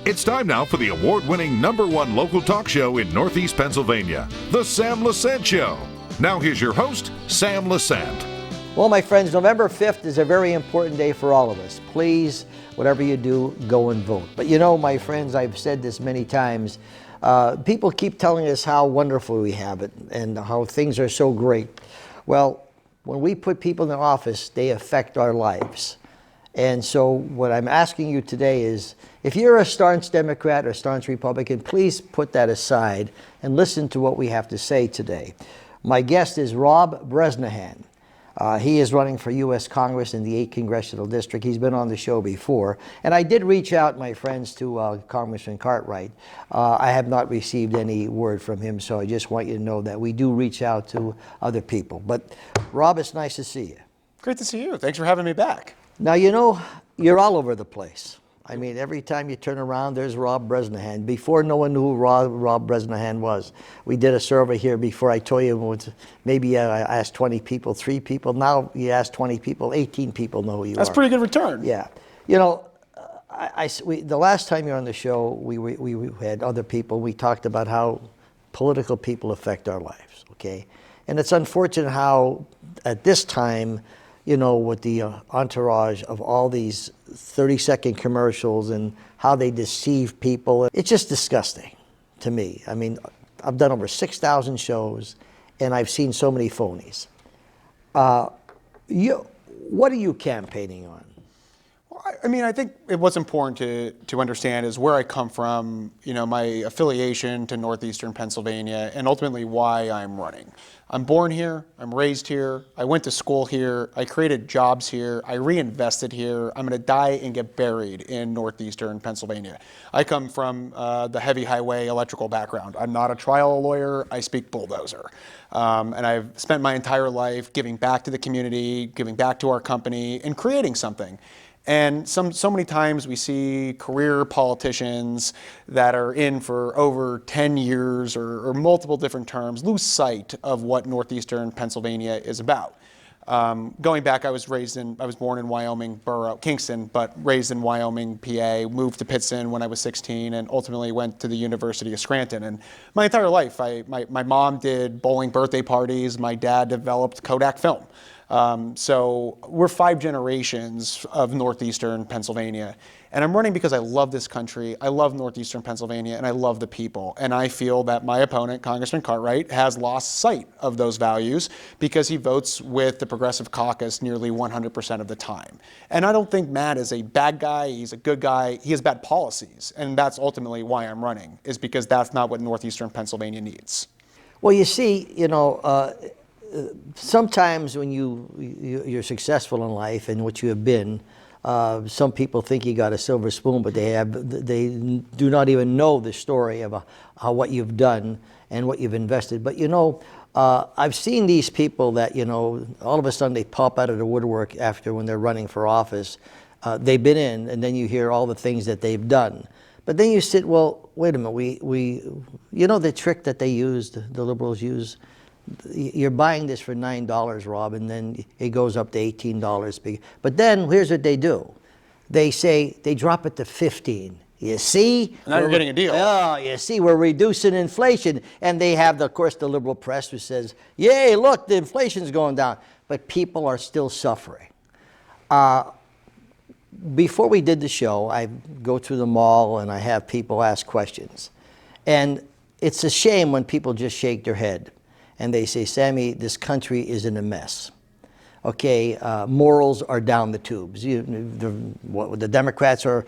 It's time now for the award-winning #1 local talk show in Northeast Pennsylvania, The Sam Lesante Show. Now here's your host, Sam Lesante. Well, my friends, November 5th is a very important day for all of us. Please, whatever you do, go and vote. But you know, my friends, I've said this many times, people keep telling us how wonderful we have it and how things are so great. Well, when we put people in office, they affect our lives. And so what I'm asking you today is, if you're a staunch Democrat or staunch Republican, please put that aside and listen to what we have to say today. My guest is Rob Bresnahan. He is running for U.S. Congress in the 8th Congressional District. He's been on the show before. And I did reach out, my friends, to Congressman Cartwright. I have not received any word from him, so I just want you to know that we do reach out to other people. But Rob, it's nice to see you. Great to see you. Thanks for having me back. Now, you know, you're all over the place. I mean, every time you turn around, there's Rob Bresnahan. Before, no one knew who Rob Bresnahan was. We did a survey here before. I told you, maybe I asked 20 people, 3 people. Now you ask 20 people, 18 people know who you are. That's a pretty good return. Yeah. You know, the last time you were on the show, we had other people. We talked about how political people affect our lives, okay? And it's unfortunate how, at this time, you know, with the entourage of all these 30-second commercials and how they deceive people. It's just disgusting to me. I mean, I've done over 6,000 shows, and I've seen so many phonies. What are you campaigning on? I mean, I think what's important to understand is where I come from, you know, my affiliation to Northeastern Pennsylvania, and ultimately why I'm running. I'm born here, I'm raised here, I went to school here, I created jobs here, I reinvested here, I'm gonna die and get buried in Northeastern Pennsylvania. I come from the heavy highway electrical background. I'm not a trial lawyer, I speak bulldozer. And I've spent my entire life giving back to the community, giving back to our company, and creating something. And so many times we see career politicians that are in for over 10 years or multiple different terms lose sight of what Northeastern Pennsylvania is about. Going back, I was born in Wyoming borough, Kingston, but raised in Wyoming, PA, moved to Pittston when I was 16 and ultimately went to the University of Scranton. And my entire life, my mom did bowling birthday parties, my dad developed Kodak film. So we're 5 generations of Northeastern Pennsylvania, and I'm running because I love this country, I love Northeastern Pennsylvania, and I love the people. And I feel that my opponent, Congressman Cartwright, has lost sight of those values because he votes with the Progressive Caucus nearly 100% of the time. And I don't think Matt is a bad guy, he's a good guy, he has bad policies. And that's ultimately why I'm running, is because that's not what Northeastern Pennsylvania needs. Well, you see, you know, sometimes when you're successful in life and what you have been, some people think you got a silver spoon, but they do not even know the story of what you've done and what you've invested. But you know, I've seen these people that, you know, all of a sudden they pop out of the woodwork after when they're running for office. They've been in, and then you hear all the things that they've done. But then you sit, well, wait a minute, you know the trick that they used, the liberals use? You're buying this for $9, Rob, and then it goes up to $18. But then here's what they do. They say, they drop it to 15. You see? Now you're getting a deal. Oh, you see, we're reducing inflation. And they have, of course, the liberal press who says, yay, look, the inflation's going down. But people are still suffering. Before we did the show, I go through the mall and I have people ask questions. And it's a shame when people just shake their head. And they say, Sammy, this country is in a mess. Okay, morals are down the tubes. The Democrats are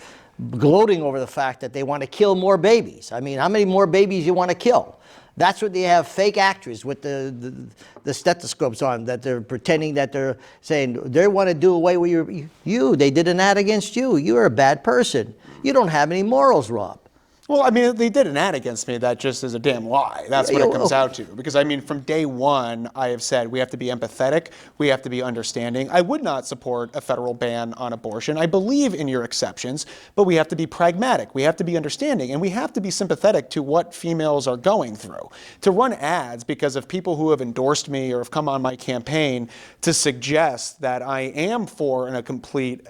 gloating over the fact that they want to kill more babies. I mean, how many more babies you want to kill? That's what they have fake actors with the stethoscopes on, that they're pretending that they're saying they want to do away with you. They did an ad against you. You're a bad person. You don't have any morals, Rob. Well, I mean, they did an ad against me that just is a damn lie. That's what it comes out to. Because, I mean, from day one, I have said we have to be empathetic, we have to be understanding. I would not support a federal ban on abortion. I believe in your exceptions, but we have to be pragmatic, we have to be understanding, and we have to be sympathetic to what females are going through. To run ads because of people who have endorsed me or have come on my campaign to suggest that I am for a complete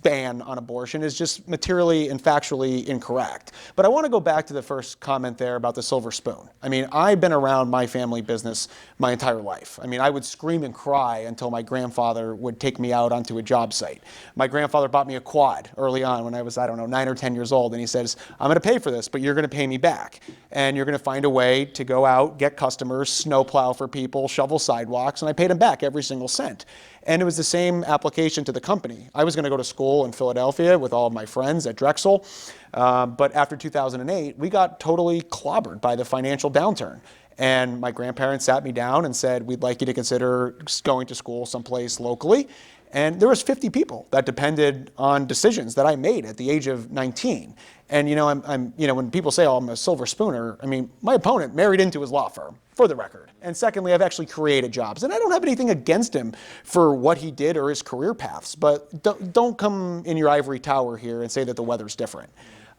ban on abortion is just materially and factually incorrect. But I want to go back to the first comment there about the silver spoon. I mean, I've been around my family business my entire life. I mean, I would scream and cry until my grandfather would take me out onto a job site. My grandfather bought me a quad early on when I was, 9 or 10 years old, and he says, I'm going to pay for this, but you're going to pay me back. And you're going to find a way to go out, get customers, snowplow for people, shovel sidewalks, and I paid him back every single cent. And it was the same application to the company. I was going to go to school in Philadelphia with all of my friends at Drexel, but after 2008, we got totally clobbered by the financial downturn. And my grandparents sat me down and said, we'd like you to consider going to school someplace locally. And there was 50 people that depended on decisions that I made at the age of 19. And when people say, oh, I'm a silver spooner, I mean, my opponent married into his law firm, for the record. And secondly, I've actually created jobs. And I don't have anything against him for what he did or his career paths, but don't come in your ivory tower here and say that the weather's different.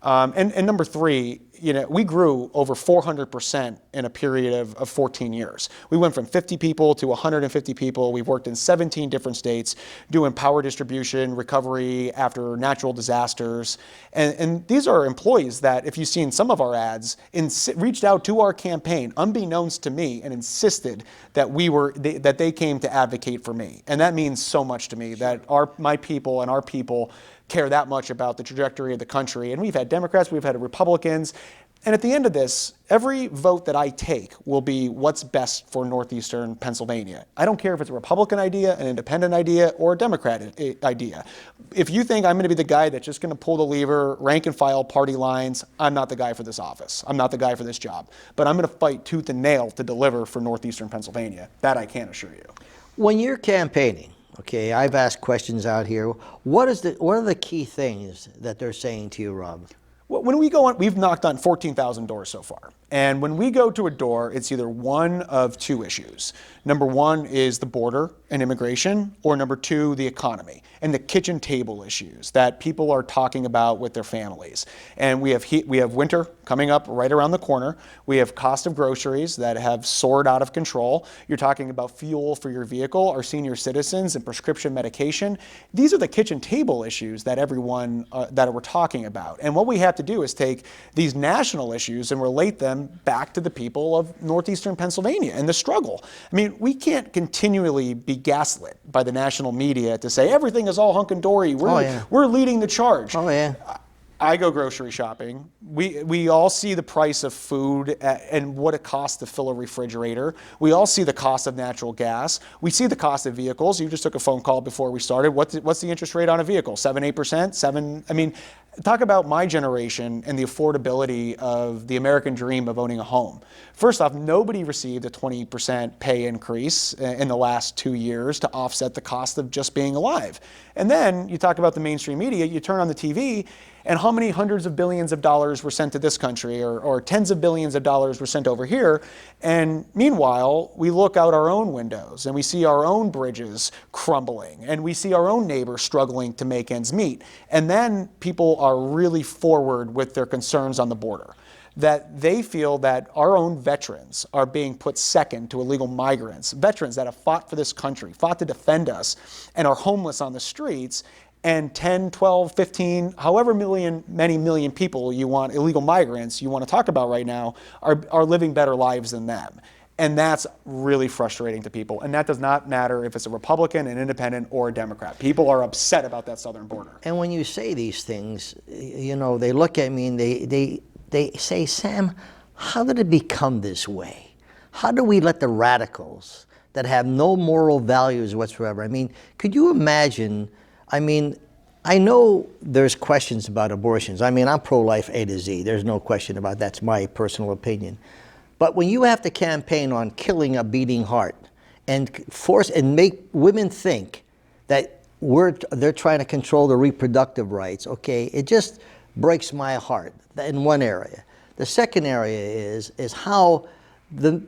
And number three, we grew over 400% in a period of 14 years. We went from 50 people to 150 people. We've worked in 17 different states doing power distribution, recovery after natural disasters. And these are employees that, if you've seen some of our ads, reached out to our campaign, unbeknownst to me, and insisted that that they came to advocate for me. And that means so much to me, that my people and our people care that much about the trajectory of the country. And we've had Democrats, we've had Republicans. And at the end of this, every vote that I take will be what's best for Northeastern Pennsylvania. I don't care if it's a Republican idea, an independent idea, or a Democrat idea. If you think I'm going to be the guy that's just going to pull the lever, rank and file party lines, I'm not the guy for this office. I'm not the guy for this job. But I'm going to fight tooth and nail to deliver for Northeastern Pennsylvania. That I can assure you. When you're campaigning, okay, I've asked questions out here. What are the key things that they're saying to you, Rob? Well, when we go on, we've knocked on 14,000 doors so far. And when we go to a door, it's either one of two issues. Number one is the border and immigration, or number two, the economy and the kitchen table issues that people are talking about with their families. And we have winter coming up right around the corner. We have cost of groceries that have soared out of control. You're talking about fuel for your vehicle, our senior citizens, and prescription medication. These are the kitchen table issues that everyone that we're talking about. And what we have to do is take these national issues and relate them back to the people of Northeastern Pennsylvania and the struggle. I mean, we can't continually be gaslit by the national media to say everything is all hunky-dory. We're leading the charge. Oh, yeah. I go grocery shopping. We all see the price of food and what it costs to fill a refrigerator. We all see the cost of natural gas. We see the cost of vehicles. You just took a phone call before we started. What's the interest rate on a vehicle? 7%, 8%? I mean, talk about my generation and the affordability of the American dream of owning a home. First off, nobody received a 20% pay increase in the last 2 years to offset the cost of just being alive. And then you talk about the mainstream media, you turn on the TV, and how many hundreds of billions of dollars were sent to this country, or tens of billions of dollars were sent over here. And meanwhile, we look out our own windows and we see our own bridges crumbling, and we see our own neighbors struggling to make ends meet. And then people are really forward with their concerns on the border, that they feel that our own veterans are being put second to illegal migrants, veterans that have fought for this country, fought to defend us, and are homeless on the streets. And 10, 12, 15, however many million people you want, illegal migrants you want to talk about right now, are living better lives than them. And that's really frustrating to people. And that does not matter if it's a Republican, an independent, or a Democrat. People are upset about that southern border. And when you say these things, they look at me and they say, Sam, how did it become this way? How do we let the radicals that have no moral values whatsoever? I mean, could you imagine? I mean, I know there's questions about abortions. I mean, I'm pro-life A to Z. There's no question about that. That's my personal opinion. But when you have to campaign on killing a beating heart and force and make women think that they're trying to control their reproductive rights, okay, it just breaks my heart in one area. The second area is how the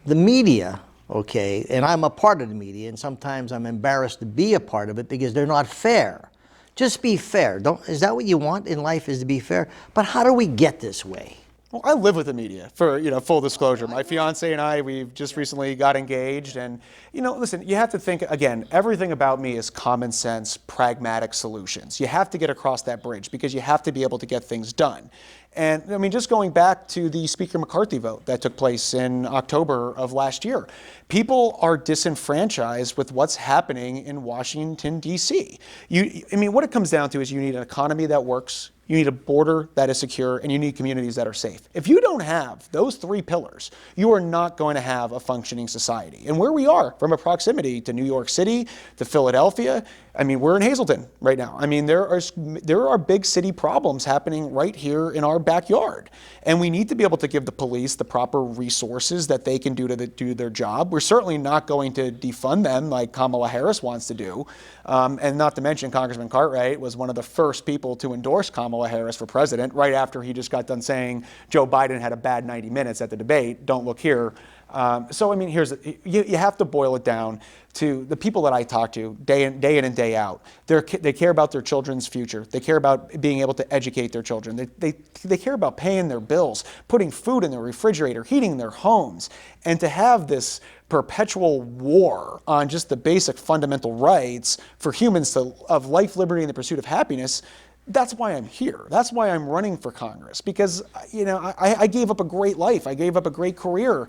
media, okay, and I'm a part of the media, and sometimes I'm embarrassed to be a part of it because they're not fair. Just be fair. Is that what you want in life, is to be fair? But how do we get this way? Well, I live with the media, for full disclosure. My fiance and I, we've just recently got engaged, and listen, you have to think, again, everything about me is common sense, pragmatic solutions. You have to get across that bridge because you have to be able to get things done. And I mean, just going back to the Speaker McCarthy vote that took place in October of last year, people are disenfranchised with what's happening in Washington, D.C. What it comes down to is you need an economy that works, you need a border that is secure, and you need communities that are safe. If you don't have those three pillars, you are not going to have a functioning society. And where we are, from a proximity to New York City, to Philadelphia, we're in Hazleton right now. There are big city problems happening right here in our backyard. And we need to be able to give the police the proper resources that they can do to do their job. We're certainly not going to defund them like Kamala Harris wants to do. And not to mention Congressman Cartwright was one of the first people to endorse Kamala Harris for president right after he just got done saying Joe Biden had a bad 90 minutes at the debate. Don't look here. You have to boil it down to the people that I talk to day in and day out. They care about their children's future. They care about being able to educate their children. They care about paying their bills, putting food in their refrigerator, heating their homes. And to have this perpetual war on just the basic fundamental rights for humans of life, liberty, and the pursuit of happiness, that's why I'm here. That's why I'm running for Congress, because I gave up a great life. I gave up a great career.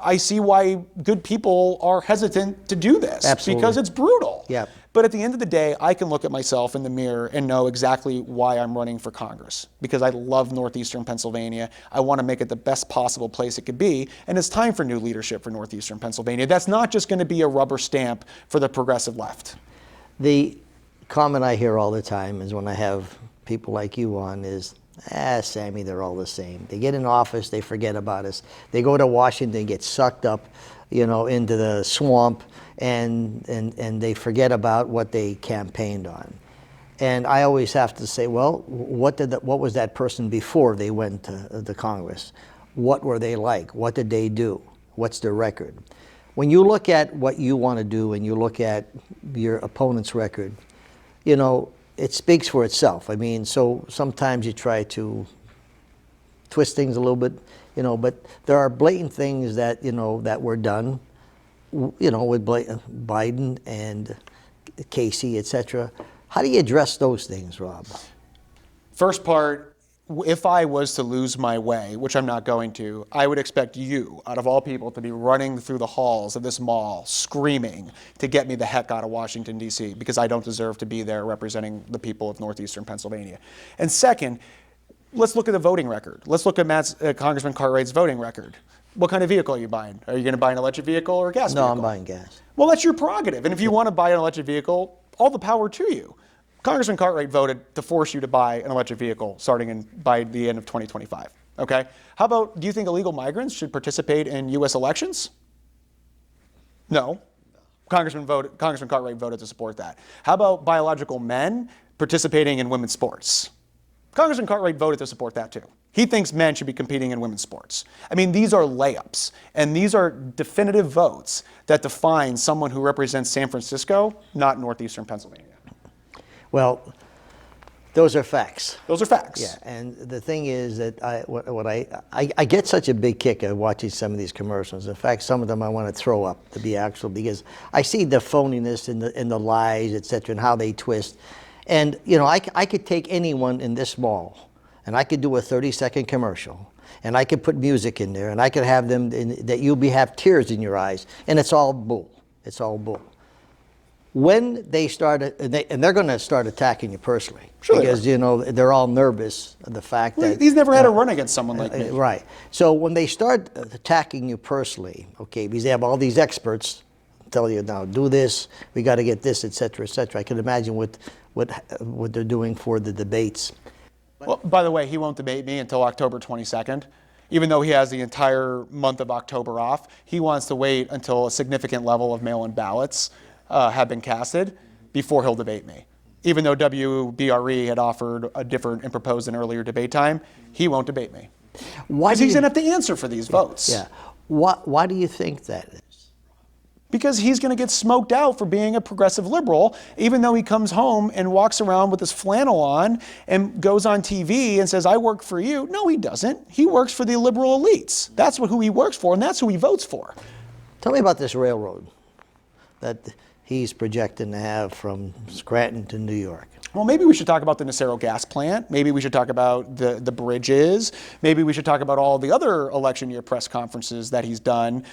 I see why good people are hesitant to do this. Absolutely. Because it's brutal. Yep. But at the end of the day, I can look at myself in the mirror and know exactly why I'm running for Congress, because I love Northeastern Pennsylvania. I want to make it the best possible place it could be, and it's time for new leadership for Northeastern Pennsylvania. That's not just going to be a rubber stamp for the progressive left. The comment I hear all the time is when I have people like you on is, Sammy, they're all the same. They get in office, they forget about us. They go to Washington, get sucked up, into the swamp, and they forget about what they campaigned on. And I always have to say, well, what was that person before they went to Congress? What were they like? What did they do? What's their record? When you look at what you want to do and you look at your opponent's record, it speaks for itself. So sometimes you try to twist things a little bit, but there are blatant things that, that were done, with Biden and Casey, etc. How do you address those things, Rob? First part, if I was to lose my way, which I'm not going to, I would expect you, out of all people, to be running through the halls of this mall screaming to get me the heck out of Washington, D.C., because I don't deserve to be there representing the people of Northeastern Pennsylvania. And second, let's look at the voting record. Let's look at Congressman Cartwright's voting record. What kind of vehicle are you buying? Are you going to buy an electric vehicle or a gas vehicle? No, I'm buying gas. Well, that's your prerogative. And if you want to buy an electric vehicle, all the power to you. Congressman Cartwright voted to force you to buy an electric vehicle starting by the end of 2025. Okay? How about, do you think illegal migrants should participate in U.S. elections? No. Congressman Cartwright voted to support that. How about biological men participating in women's sports? Congressman Cartwright voted to support that too. He thinks men should be competing in women's sports. These are layups, and these are definitive votes that define someone who represents San Francisco, not Northeastern Pennsylvania. Well, those are facts. Those are facts. Yeah, and the thing is that I get such a big kick of watching some of these commercials. In fact, some of them I want to throw up, to be actual, because I see the phoniness and the lies, et cetera, and how they twist. And I could take anyone in this mall, and I could do a 30-second commercial, and I could put music in there, and I could have them that you'll have tears in your eyes, and it's all bull. It's all bull. When they start, and they're going to start attacking you personally, sure, because they're all nervous of the fact that he's never had a run against someone like me. Right. So when they start attacking you personally, okay, because they have all these experts tell you now, do this, we got to get this, et cetera, et cetera. I can imagine what they're doing for the debates. Well, by the way, he won't debate me until October 22nd. Even though he has the entire month of October off, he wants to wait until a significant level of mail-in ballots have been casted before he'll debate me. even though WBRE had offered a different and proposed an earlier debate time, he won't debate me. Why Because he's going to have to answer for these votes. Yeah. Why do you think that is? Because he's going to get smoked out for being a progressive liberal, even though he comes home and walks around with his flannel on and goes on TV and says, I work for you. No, he doesn't. He works for the liberal elites. That's who he works for, and that's who he votes for. Tell me about this railroad that he's projecting to have from Scranton to New York. Well, maybe we should talk about the Nacero gas plant. Maybe we should talk about the bridges. Maybe we should talk about all the other election year press conferences that he's done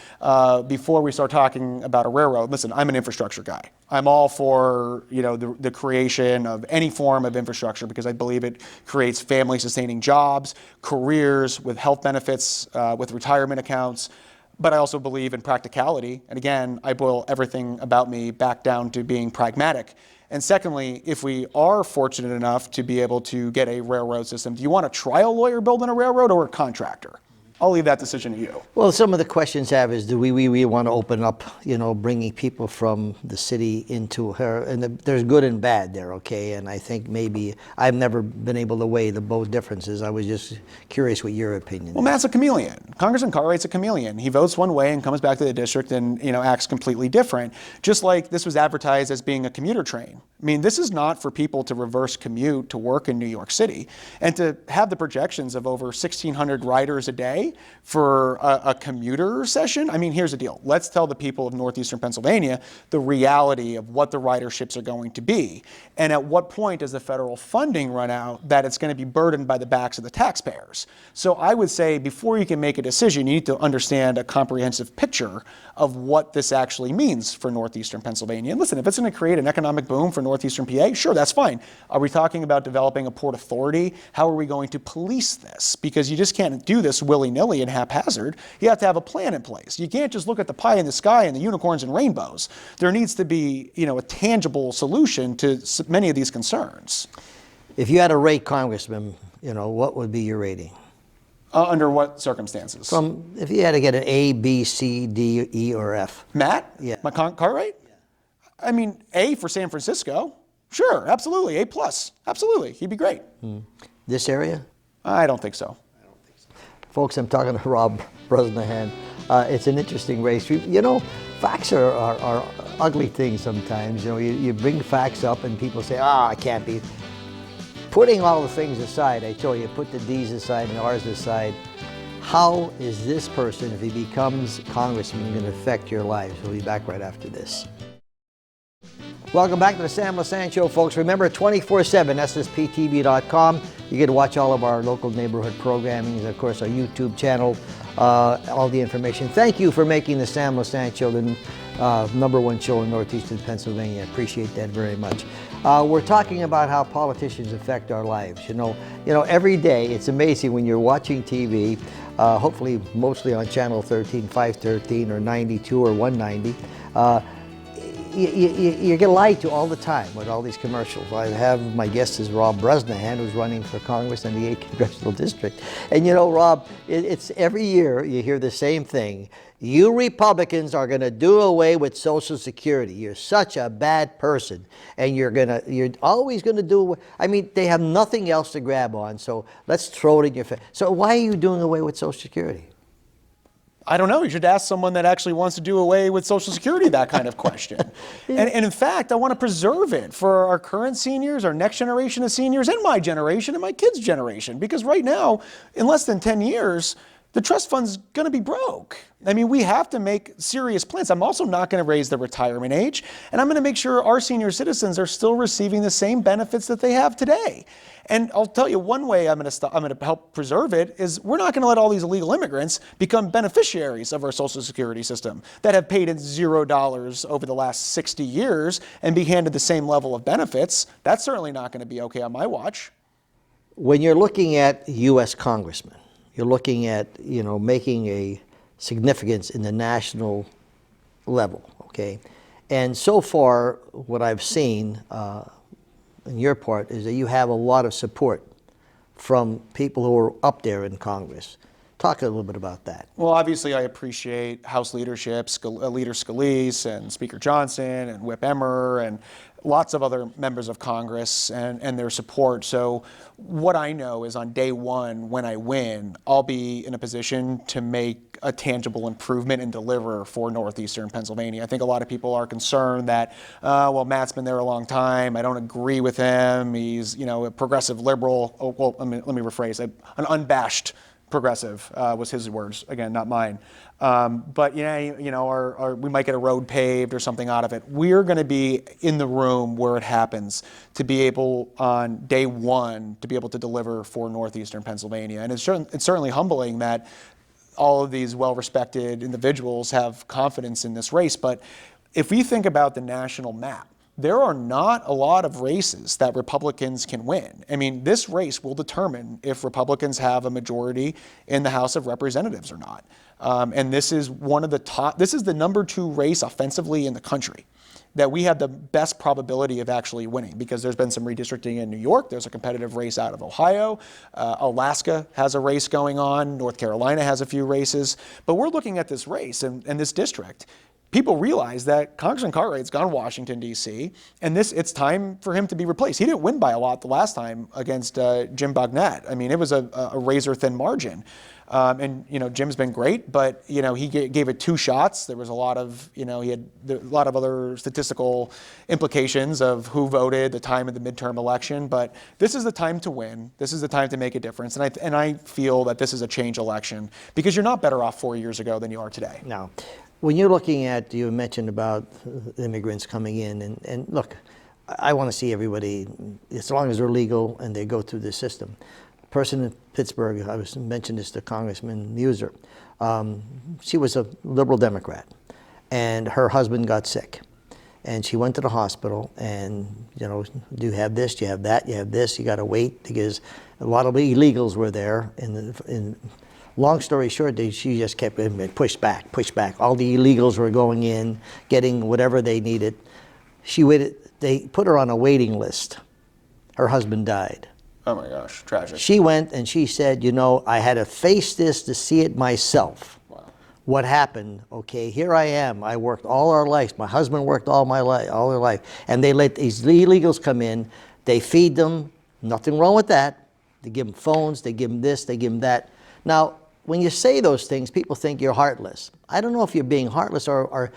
before we start talking about a railroad. Listen, I'm an infrastructure guy. I'm all for the creation of any form of infrastructure because I believe it creates family-sustaining jobs, careers with health benefits, with retirement accounts. But I also believe in practicality. And again, I boil everything about me back down to being pragmatic. And secondly, if we are fortunate enough to be able to get a railroad system, do you want a trial lawyer building a railroad or a contractor? I'll leave that decision to you. Well, some of the questions have is, do we want to open up, bringing people from the city into her, and there's good and bad there, okay? And I think maybe I've never been able to weigh the both differences. I was just curious what your opinion is. Well, Matt's a chameleon. Congressman Cartwright's a chameleon. He votes one way and comes back to the district and acts completely different. Just like this was advertised as being a commuter train. I mean, this is not for people to reverse commute to work in New York City. And to have the projections of over 1,600 riders a day for a commuter session, I mean, here's the deal. Let's tell the people of northeastern Pennsylvania the reality of what the riderships are going to be. And at what point does the federal funding run out that it's going to be burdened by the backs of the taxpayers? So I would say before you can make a decision, you need to understand a comprehensive picture of what this actually means for northeastern Pennsylvania. And listen, if it's going to create an economic boom for northeastern PA, sure, that's fine. Are we talking about developing a port authority? How are we going to police this? Because you just can't do this willy-nilly and haphazard. You have to have a plan in place. You can't just look at the pie in the sky and the unicorns and rainbows. There needs to be, a tangible solution to many of these concerns. If you had to rate Congressman, what would be your rating? Under what circumstances? If you had to get an A, B, C, D, E, or F. Matt? Yeah. Cartwright? Yeah. I mean, A for San Francisco. Sure, absolutely. A+. Absolutely. He'd be great. This area? I don't think so. Folks, I'm talking to Rob Bresnahan. It's an interesting race. Facts are ugly things sometimes. You bring facts up and people say, I can't be. Putting all the things aside, I told you, put the D's aside and R's aside. How is this person, if he becomes congressman, going to affect your lives? We'll be back right after this. Welcome back to the Sam Lesante Show, folks. Remember, 24/7, ssptv.com. You get to watch all of our local neighborhood programming, and of course, our YouTube channel, all the information. Thank you for making the Sam Lesante Show the #1 show in northeastern Pennsylvania. I appreciate that very much. We're talking about how politicians affect our lives. Every day, it's amazing when you're watching TV, hopefully mostly on Channel 13, 513, or 92, or 190. You get lied to all the time with all these commercials. I have my guest is Rob Bresnahan, who's running for Congress in the 8th Congressional District. And Rob, it's every year you hear the same thing. You Republicans are going to do away with Social Security. You're such a bad person, and you're always going to do. I mean, they have nothing else to grab on, so let's throw it in your face. So why are you doing away with Social Security? I don't know. You should ask someone that actually wants to do away with Social Security that kind of question. And in fact, I want to preserve it for our current seniors, our next generation of seniors, and my generation and my kids' generation. Because right now, in less than 10 years, the trust fund's going to be broke. I mean, we have to make serious plans. I'm also not going to raise the retirement age, and I'm going to make sure our senior citizens are still receiving the same benefits that they have today. And I'll tell you one way I'm going to help preserve it is we're not going to let all these illegal immigrants become beneficiaries of our Social Security system that have paid in $0 over the last 60 years and be handed the same level of benefits. That's certainly not going to be okay on my watch. When you're looking at U.S. congressmen, you're looking at, making a significance in the national level, okay? And so far, what I've seen on your part is that you have a lot of support from people who are up there in Congress. Talk a little bit about that. Well, obviously, I appreciate House leadership, Leader Scalise and Speaker Johnson and Whip Emmer and lots of other members of Congress and their support. So what I know is on day one, when I win, I'll be in a position to make a tangible improvement and deliver for Northeastern Pennsylvania. I think a lot of people are concerned that, well, Matt's been there a long time. I don't agree with him. He's, a progressive liberal. Oh, well, let me rephrase it. An unabashed progressive was his words, again, not mine. But we might get a road paved or something out of it. We're going to be in the room where it happens to be able, on day one, to be able to deliver for Northeastern Pennsylvania. And it's certainly humbling that all of these well-respected individuals have confidence in this race. But if we think about the national map, there are not a lot of races that Republicans can win. I mean, this race will determine if Republicans have a majority in the House of Representatives or not. And this is this is the number 2 race offensively in the country that we have the best probability of actually winning, because there's been some redistricting in New York. There's a competitive race out of Ohio. Alaska has a race going on. North Carolina has a few races. But we're looking at this race and this district. People realize that Congressman Cartwright's gone to Washington, D.C., and it's time for him to be replaced. He didn't win by a lot the last time against Jim Bognett. I mean, it was a razor-thin margin. Jim's been great, but, he gave it 2 shots. There was a lot of, he had a lot of other statistical implications of who voted, the time of the midterm election. But this is the time to win. This is the time to make a difference. And I feel that this is a change election, because you're not better off 4 years ago than you are today. No. When you're looking at, you mentioned about immigrants coming in, and look, I want to see everybody, as long as they're legal and they go through the system. The person in Pittsburgh, I mentioned this to Congressman Muser, she was a liberal Democrat, and her husband got sick. And she went to the hospital, and, do you have this, do you have that, you have this, you got to wait, because a lot of illegals were there. Long story short, she just kept pushed back. All the illegals were going in, getting whatever they needed. She waited. They put her on a waiting list. Her husband died. Oh my gosh, tragic. She went and she said, I had to face this to see it myself. Wow. What happened? Okay, here I am. I worked all our lives. My husband worked all their life. And they let these illegals come in. They feed them. Nothing wrong with that. They give them phones. They give them this. They give them that. Now, when you say those things, people think you're heartless. I don't know if you're being heartless or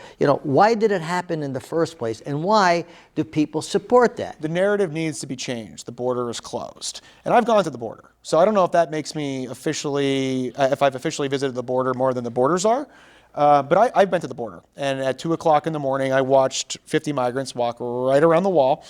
why did it happen in the first place, and why do people support that? The narrative needs to be changed. The border is closed. And I've gone to the border. So I don't know if that makes me if I've officially visited the border more than the borders are. But I've been to the border. And at 2 o'clock in the morning, I watched 50 migrants walk right around the wall,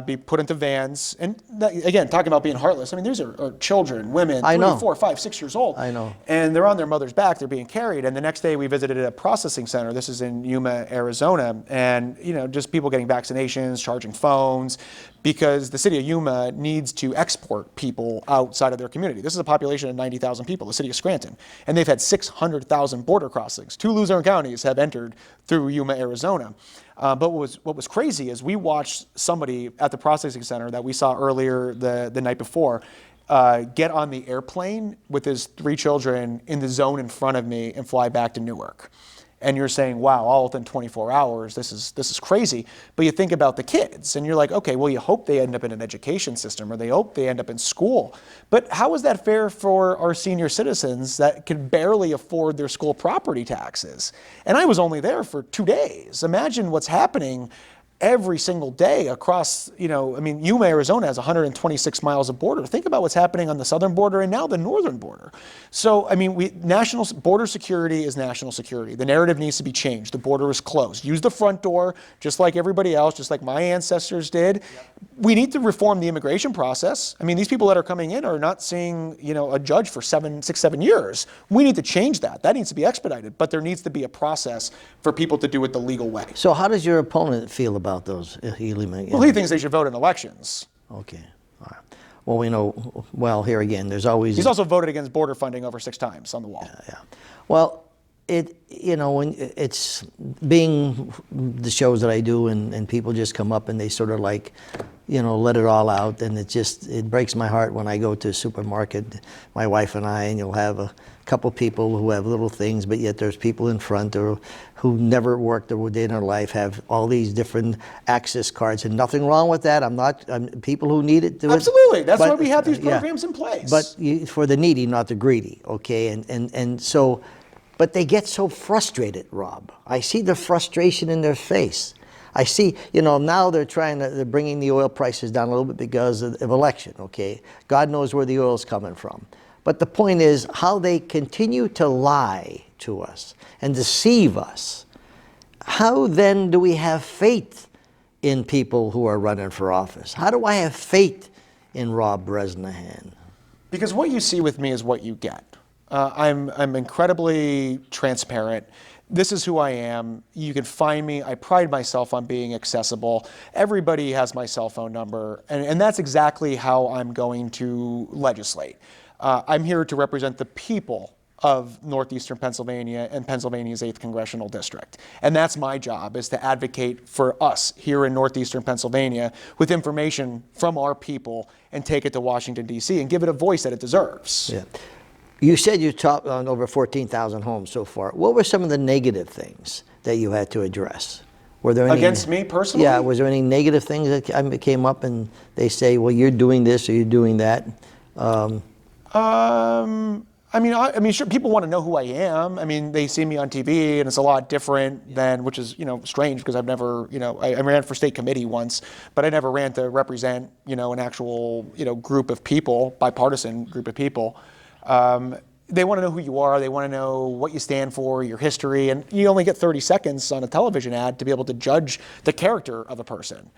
be put into vans. And again, talking about being heartless, I mean, these are children, women, 3, 4, 5, 6 years old. I know. And they're on their mother's back, they're being carried. And the next day we visited a processing center. This is in Yuma, Arizona. And, just people getting vaccinations, charging phones, because the city of Yuma needs to export people outside of their community. This is a population of 90,000 people, the city of Scranton. And they've had 600,000 border crossings. 2 Luzerne counties have entered through Yuma, Arizona. But what was crazy is we watched somebody at the processing center that we saw earlier the night before get on the airplane with his 3 children in the zone in front of me and fly back to Newark. And you're saying, wow, all within 24 hours, this is crazy. But you think about the kids, and you're like, okay, well, you hope they end up in an education system, or they hope they end up in school. But how is that fair for our senior citizens that can barely afford their school property taxes? And I was only there for 2 days. Imagine what's happening every single day across, Yuma, Arizona has 126 miles of border. Think about what's happening on the southern border and now the northern border. So, national border security is national security. The narrative needs to be changed. The border is closed. Use the front door, just like everybody else, just like my ancestors did. Yep. We need to reform the immigration process. These people that are coming in are not seeing, a judge for 6, 7 years. We need to change that. That needs to be expedited, but there needs to be a process for people to do it the legal way. So how does your opponent feel about those illegal? Well, he thinks they should vote in elections. Okay. All right. Well, we know, here again, there's always... He's also voted against border funding over 6 times on the wall. Yeah. Well, when it's being the shows that I do, and people just come up and they sort of like let it all out. And it breaks my heart when I go to a supermarket, my wife and I, and you'll have a couple people who have little things, but yet there's people in front or who never worked a day in their life, have all these different access cards, and nothing wrong with that. People who need it do it. Absolutely. That's why we have these programs in place. But for the needy, not the greedy, okay? And so, but they get so frustrated, Rob. I see the frustration in their face. I see, now they're bringing the oil prices down a little bit because of election, okay? God knows where the oil's coming from. But the point is how they continue to lie to us and deceive us. How then do we have faith in people who are running for office? How do I have faith in Rob Bresnahan? Because what you see with me is what you get. I'm incredibly transparent. This is who I am. You can find me. I pride myself on being accessible. Everybody has my cell phone number, and that's exactly how I'm going to legislate. I'm here to represent the people of northeastern Pennsylvania and Pennsylvania's 8th Congressional District. And that's my job, is to advocate for us here in northeastern Pennsylvania with information from our people and take it to Washington, D.C. and give it a voice that it deserves. Yeah. You said you talked on over 14,000 homes so far. What were some of the negative things that you had to address? Were there any, against me personally? Yeah, was there any negative things that came up and they say, well, you're doing this or you're doing that? Sure, people want to know who I am. I mean, they see me on TV, and it's a lot different than, which is, strange because I've never, I ran for state committee once, but I never ran to represent, an actual, group of people, bipartisan group of people. They want to know who you are. They want to know what you stand for, your history, and you only get 30 seconds on a television ad to be able to judge the character of a person.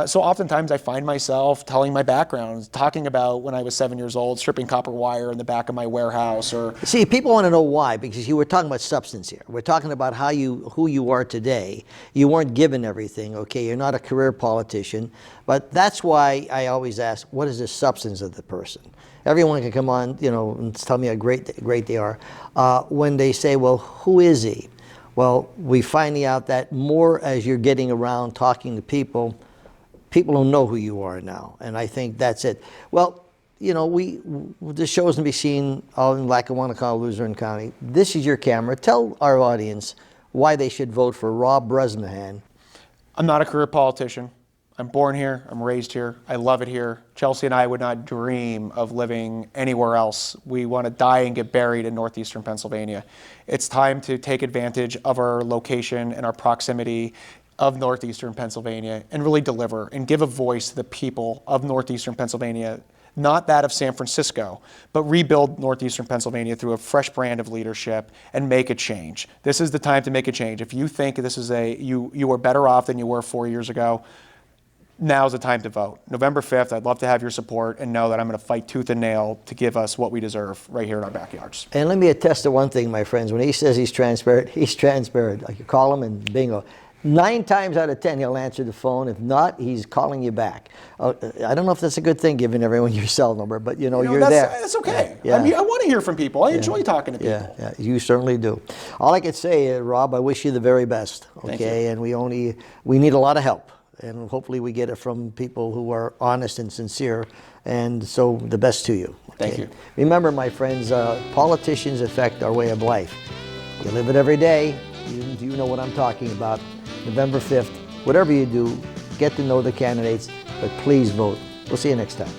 So oftentimes I find myself telling my background, talking about when I was 7 years old, stripping copper wire in the back of my warehouse. Or see, people want to know why, because you were talking about substance here. We're talking about who you are today. You weren't given everything, okay? You're not a career politician, but that's why I always ask, what is the substance of the person? Everyone can come on, and tell me how great they are. When they say, well, who is he? Well, we finding out that more as you're getting around talking to people don't know who you are now, and I think that's it. Well, this show is going to be seen all in Lackawanna County, Luzerne County. This is your camera. Tell our audience why they should vote for Rob Bresnahan. I'm not a career politician. I'm born here, I'm raised here, I love it here. Chelsea and I would not dream of living anywhere else. We want to die and get buried in northeastern Pennsylvania. It's time to take advantage of our location and our proximity of northeastern Pennsylvania and really deliver and give a voice to the people of northeastern Pennsylvania, not that of San Francisco, but rebuild northeastern Pennsylvania through a fresh brand of leadership and make a change. This is the time to make a change. If you think this is you are better off than you were 4 years ago, now's the time to vote. November 5th, I'd love to have your support and know that I'm going to fight tooth and nail to give us what we deserve right here in our backyards. And let me attest to one thing, my friends. When he says he's transparent, he's transparent. Like you call him and bingo. 9 times out of 10, he'll answer the phone. If not, he's calling you back. I don't know if that's a good thing, giving everyone your cell number, but you're there. That's okay. Yeah. I want to hear from people. I enjoy talking to people. Yeah, you certainly do. All I can say, Rob, I wish you the very best. Okay, and we need a lot of help, and hopefully we get it from people who are honest and sincere. And so the best to you. Okay? Thank you. Remember, my friends, politicians affect our way of life. You live it every day. You know what I'm talking about. November 5th, whatever you do, get to know the candidates, but please vote. We'll see you next time.